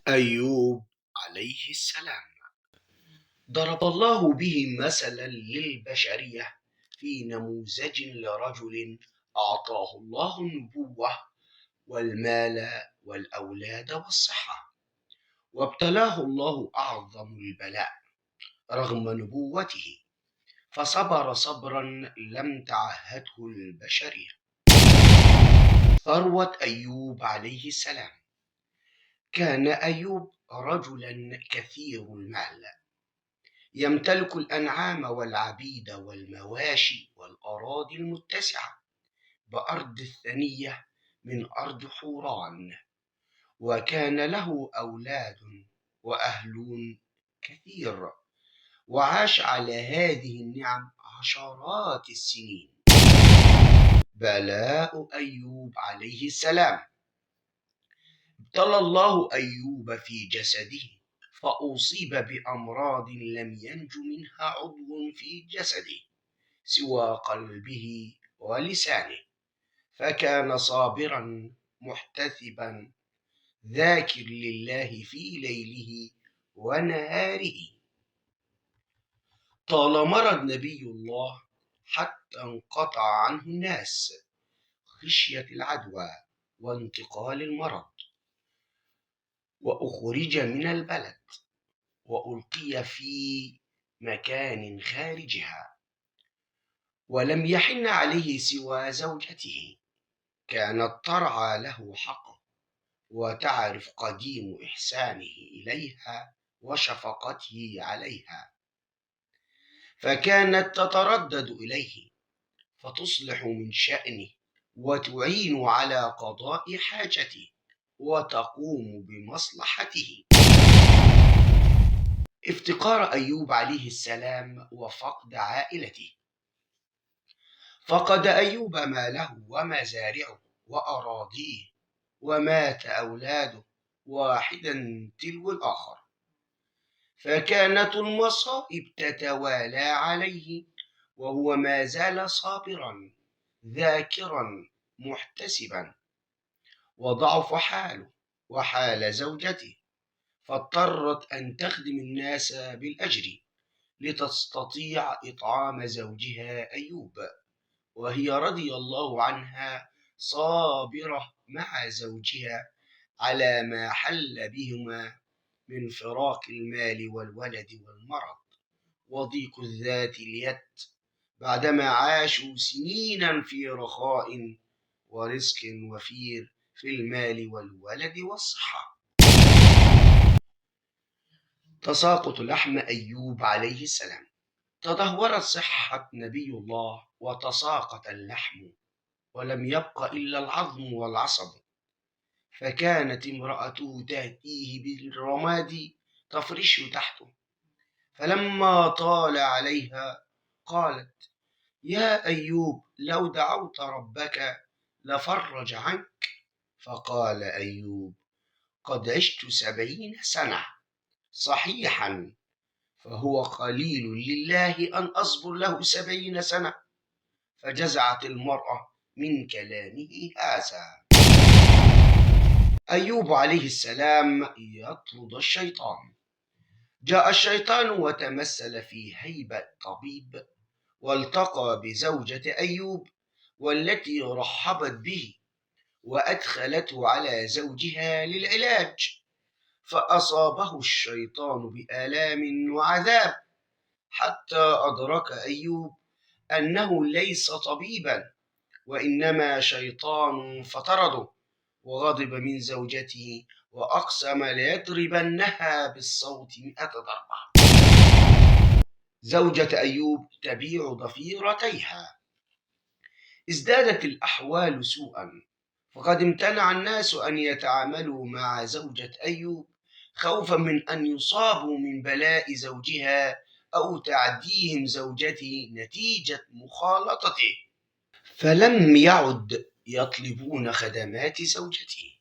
أيوب عليه السلام ضرب الله به مثلا للبشرية في نموذج لرجل أعطاه الله النبوة والمال والأولاد والصحة، وابتلاه الله أعظم البلاء رغم نبوته، فصبر صبرا لم تعهده البشرية. ثروة أيوب عليه السلام. كان أيوب رجلا كثير المال، يمتلك الأنعام والعبيد والمواشي والأراضي المتسعة بأرض الثنية من أرض حوران، وكان له أولاد وأهلون كثير، وعاش على هذه النعم عشرات السنين. بلاء أيوب عليه السلام. ابتلى الله أيوب في جسده، فأصيب بأمراض لم ينج منها عضو في جسده سوى قلبه ولسانه، فكان صابرا محتسبا ذاكر لله في ليله ونهاره. طال مرض نبي الله حتى انقطع عنه الناس خشية العدوى وانتقال المرض، وأخرج من البلد وألقي في مكان خارجها، ولم يحن عليه سوى زوجته، كانت ترعى له حقه وتعرف قديم إحسانه إليها وشفقته عليها، فكانت تتردد إليه فتصلح من شأنه وتعين على قضاء حاجته وتقوم بمصلحته. افتقار أيوب عليه السلام وفقد عائلته. فقد أيوب ماله ومزارعه وأراضيه، ومات أولاده واحدا تلو الآخر، فكانت المصائب تتوالى عليه وهو ما زال صابرا ذاكرا محتسبا. وضعف حاله وحال زوجته، فاضطرت أن تخدم الناس بالأجر لتستطيع إطعام زوجها أيوب، وهي رضي الله عنها صابرة مع زوجها على ما حل بهما من فراق المال والولد والمرض وضيق الذات اليد، بعدما عاشوا سنينا في رخاء ورزق وفير في المال والولد والصحة. تساقط لحم أيوب عليه السلام. تدهورت صحة نبي الله وتساقط اللحم، ولم يبق إلا العظم والعصب، فكانت امرأته تأتيه بالرماد تفرش تحته، فلما طال عليها قالت: يا أيوب لو دعوت ربك لفرج عنك. فقال أيوب: قد عشت 70 سنة صحيحا، فهو قليل لله أن أصبر له 70 سنة. فجزعت المرأة من كلامه هذا. أيوب عليه السلام يطرد الشيطان. جاء الشيطان وتمثل في هيبة طبيب، والتقى بزوجة أيوب والتي رحبت به وأدخلته على زوجها للعلاج، فأصابه الشيطان بآلام وعذاب حتى أدرك أيوب أنه ليس طبيبا وإنما شيطان، فطرده وغضب من زوجته وأقسم ليضربنها بالصوت 100 ضربة. زوجة أيوب تبيع ضفيرتيها. ازدادت الأحوال سوءا، فقد امتنع الناس أن يتعاملوا مع زوجة أيوب خوفا من أن يصابوا من بلاء زوجها أو تعديهم زوجته نتيجة مخالطته، فلم يعد يطلبون خدمات زوجته،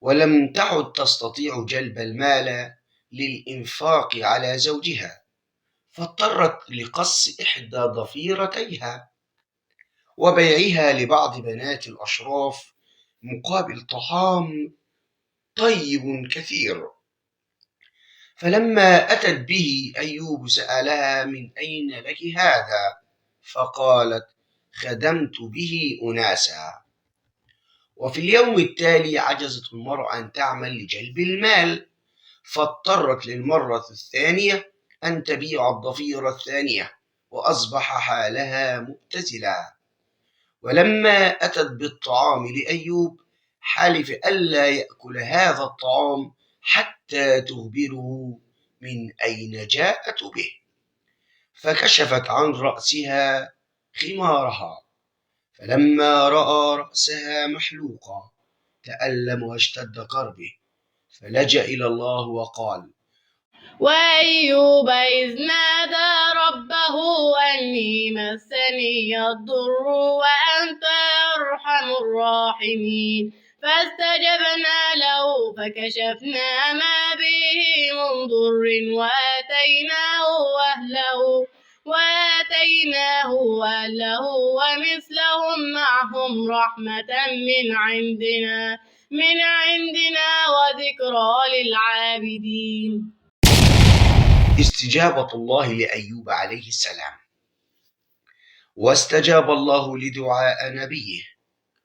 ولم تعد تستطيع جلب المال للإنفاق على زوجها، فاضطرت لقص إحدى ضفيرتيها وبيعها لبعض بنات الأشراف مقابل طعام طيب كثير. فلما أتت به أيوب سألها: من أين لك هذا؟ فقالت: خدمت به أناسا. وفي اليوم التالي عجزت المرأة أن تعمل لجلب المال، فاضطرت للمرة الثانية أن تبيع الضفيرة الثانية، وأصبح حالها مبتذلا. ولما أتت بالطعام لأيوب حلف ألا يأكل هذا الطعام حتى تخبره من أين جاءت به. فكشفت عن رأسها خمارها، فلما رأى رأسها محلوقا تألم واشتد كربه، فلجأ إلى الله وقال: وأيوب إذ نادى ربه أني مسني الضر وأنت أرحم الراحمين، فاستجبنا له فكشفنا ما به من ضر وآتيناه أهله ومثلهم معهم رحمة من عندنا وذكرى للعابدين. استجابة الله لأيوب عليه السلام. واستجاب الله لدعاء نبيه،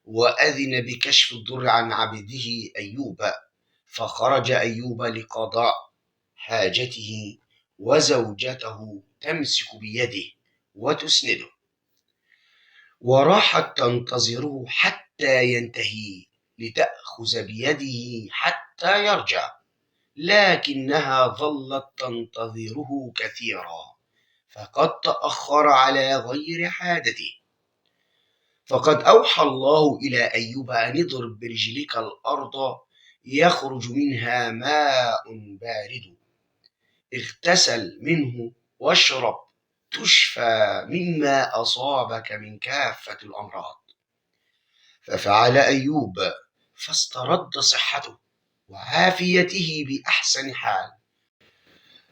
وأذن بكشف الضر عن عبده أيوب، فخرج أيوب لقضاء حاجته، وزوجته تمسك بيده وتسنده، وراحت تنتظره حتى ينتهي لتأخذ بيده حتى يرجع، لكنها ظلت تنتظره كثيرا، فقد تأخر على غير عادته. فقد أوحى الله إلى أيوب أن اضرب برجلك الأرض يخرج منها ماء بارد، اغتسل منه واشرب تشفى مما أصابك من كافة الأمراض. ففعل أيوب، فاسترد صحته وعافيته بأحسن حال.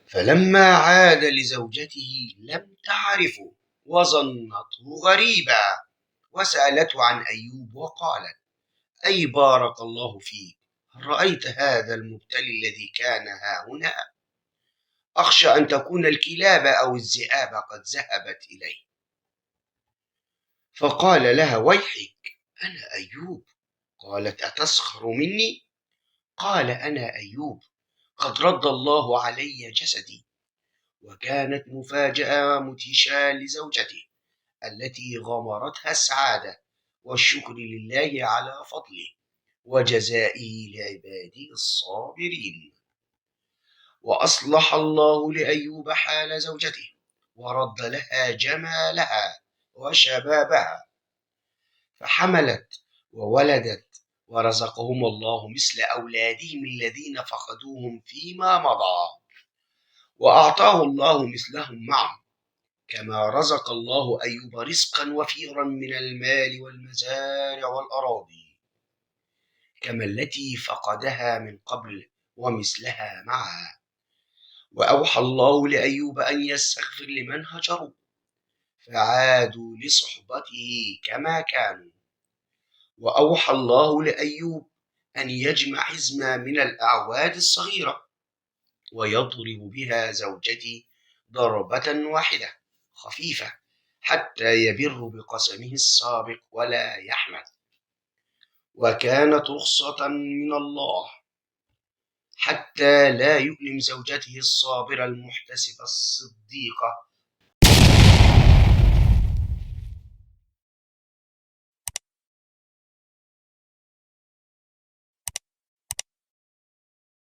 فلما عاد لزوجته لم تعرفه وظنته غريبا، وسألته عن أيوب وقالت: أي بارك الله فيك، هل رأيت هذا المبتلي الذي كان هاهنا؟ أخشى أن تكون الكلاب أو الذئاب قد ذهبت إليه. فقال لها: ويحك، أنا أيوب. قالت: أتسخر مني؟ قال: أنا أيوب، قد رد الله علي جسدي. وكانت مفاجأة مدهشة لزوجته التي غمرتها السعادة والشكر لله على فضله وجزائه لعباده الصابرين. وأصلح الله لأيوب حال زوجته، ورد لها جمالها وشبابها، فحملت وولدت، ورزقهم الله مثل أولادهم الذين فقدوهم فيما مضى، وأعطاه الله مثلهم معهم، كما رزق الله أيوب رزقا وفيرا من المال والمزارع والأراضي، كما التي فقدها من قبل ومثلها معها. وأوحى الله لأيوب أن يستغفر لمن هجروا، فعادوا لصحبته كما كانوا. وأوحى الله لأيوب أن يجمع حزمة من الأعواد الصغيرة، ويضرب بها زوجتي ضربة واحدة خفيفة حتى يبر بقسمه السابق ولا يحمد. وكانت رخصة من الله حتى لا يؤلم زوجته الصابرة المحتسبة الصديقة